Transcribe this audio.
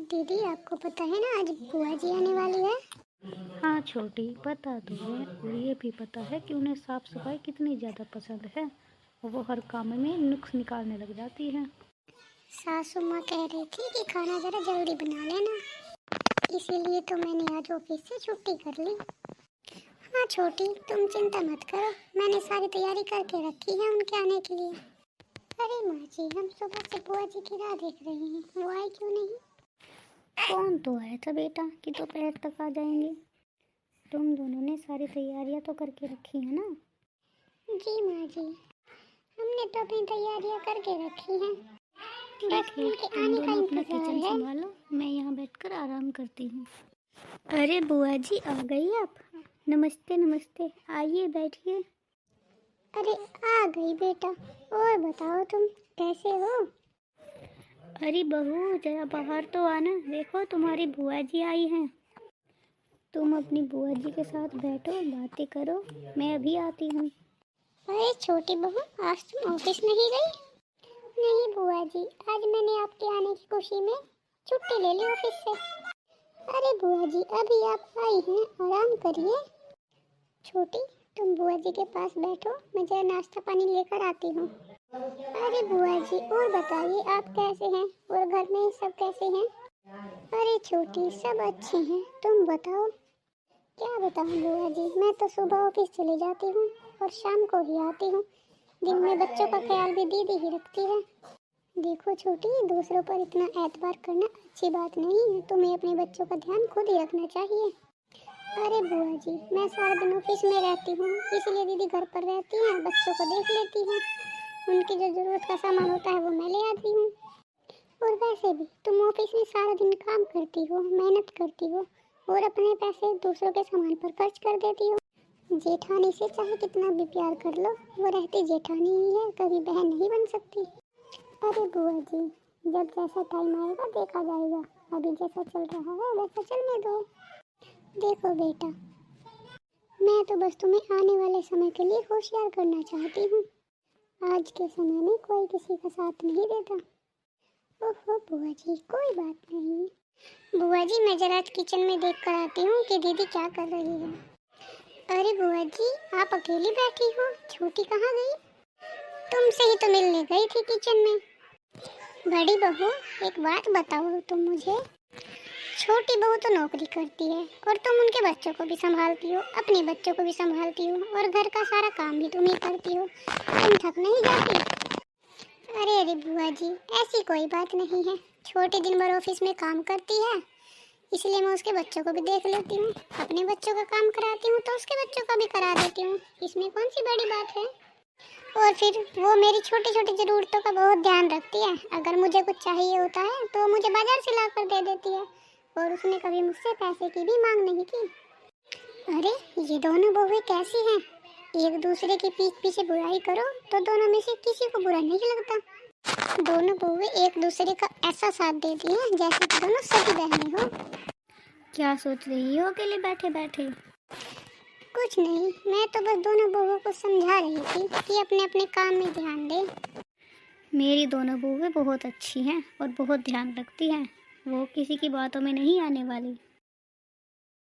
दीदी आपको पता है ना आज बुआ जी आने वाली है। हाँ छोटी, पता तो है। और ये भी पता है कि उन्हें साफ सफाई कितनी ज़्यादा पसंद है और वो हर काम में नुक्स निकालने लग जाती है। सासू माँ कह रही थी कि खाना जरा जल्दी बना लेना, इसीलिए तो मैंने आज ऑफिस से छुट्टी कर ली। हाँ छोटी, तुम चिंता मत करो, मैंने सारी तैयारी करके रखी है उनके आने के लिए। अरे माँ जी, हम सुबह से बुआ जी की राह देख रहे हैं, वो आए क्यों नहीं? कौन तो आया था बेटा कि दोपहर तक आ जाएंगे? तुम दोनों ने सारी तैयारियां तो करके रखी है ना? जी माँ जी, हमने तो अपनी तैयारियां करके रखी हैं, बस उनके तुम आने का दोनों अपना इंतजार किचन है। संभालो, मैं यहाँ बैठकर आराम करती हूँ। अरे बुआ जी आ गई आप? नमस्ते नमस्ते, आइए बैठिए। अरे आ गई बेटा, और बताओ तुम कैसे हो? अरे बहू जरा बाहर तो आना, देखो तुम्हारी बुआ जी आई हैं। तुम अपनी बुआ जी के साथ बैठो, बातें करो, मैं अभी आती हूँ। अरे छोटी बहू, आज तुम ऑफिस नहीं गई? नहीं बुआ जी, आज मैंने आपके आने की खुशी में छुट्टी ले ली ऑफिस से। अरे बुआ जी, अभी आप आई हैं, आराम करिए। छोटी, तुम बुआ जी के पास बैठो, मैं जरा नाश्ता पानी लेकर आती हूँ। अरे बुआ जी, और बताइए आप कैसे हैं और घर में सब कैसे हैं? अरे छोटी, सब अच्छे हैं, तुम बताओ। क्या बताऊँ बुआ जी, मैं तो सुबह ऑफिस चली जाती हूँ और शाम को ही आती हूँ। दिन में बच्चों का ख्याल भी दीदी ही रखती है। देखो छोटी, दूसरों पर इतना एतबार करना अच्छी बात नहीं है, तुम्हें अपने बच्चों का ध्यान खुद ही रखना चाहिए। अरे बुआ जी, मैं सारा दिन ऑफिस में रहती हूँ, इसलिए दीदी घर पर रहती हैं, बच्चों को देख लेती हैं। उनकी जो जरूरत का सामान होता है वो मैं ले आती हूँ। और वैसे भी तुम ऑफिस में सारा दिन काम करती हो, मेहनत करती हो और अपने पैसे दूसरों के सामान पर खर्च कर देती हो। जेठानी से चाहे कितना भी प्यार कर लो, वो रहती जेठानी ही है, कभी बहन नहीं बन सकती। अरे बुआ जी, जब जैसा टाइम आएगा देखा जाएगा, अभी जैसा चल रहा है वैसा चलने दो। देखो बेटा, मैं तो बस तुम्हें आने वाले समय के लिए होशियार करना चाहती हूँ। आज के समय में कोई किसी का साथ नहीं देता। ओहो बुआ जी, कोई बात नहीं। बुआ जी, मैं जरा किचन में देख कर आती हूँ कि दीदी क्या कर रही है। अरे बुआ जी, आप अकेली बैठी हो, छोटी कहाँ गई? तुमसे ही तो मिलने गई थी किचन में। बड़ी बहू, एक बात बताओ तुम मुझे, छोटी बहू तो नौकरी करती है और तुम उनके बच्चों को भी संभालती हो, अपने बच्चों को भी संभालती हो और घर का सारा काम भी तुम ही करती हो, तुम थक नहीं जाती? अरे अरे बुआ जी, ऐसी कोई बात नहीं है, छोटी दिन भर ऑफिस में काम करती है, इसलिए मैं उसके बच्चों को भी देख लेती हूँ, अपने बच्चों का काम कराती हूँ तो उसके बच्चों का भी करा देती हूँ, इसमें कौन सी बड़ी बात है। और फिर वो मेरी छोटी छोटी ज़रूरतों का बहुत ध्यान रखती है, अगर मुझे कुछ चाहिए होता है तो मुझे बाजार से ला कर दे देती है और उसने कभी मुझसे पैसे की भी मांग नहीं की। अरे ये दोनों बहुएं कैसी हैं, एक दूसरे के पीठ पीछे बुराई करो तो दोनों में से किसी को बुरा नहीं लगता। दोनों बहुएं एक दूसरे का ऐसा साथ देती हैं जैसे कि दोनों सगी बहनें हो। क्या सोच रही हो अकेले बैठे बैठे? कुछ नहीं, मैं तो बस दोनों बहुओं को समझा रही थी कि अपने अपने काम में ध्यान दें। मेरी दोनों बहुएं बहुत अच्छी हैं और बहुत ध्यान रखती हैं, वो किसी की बातों में नहीं आने वाली।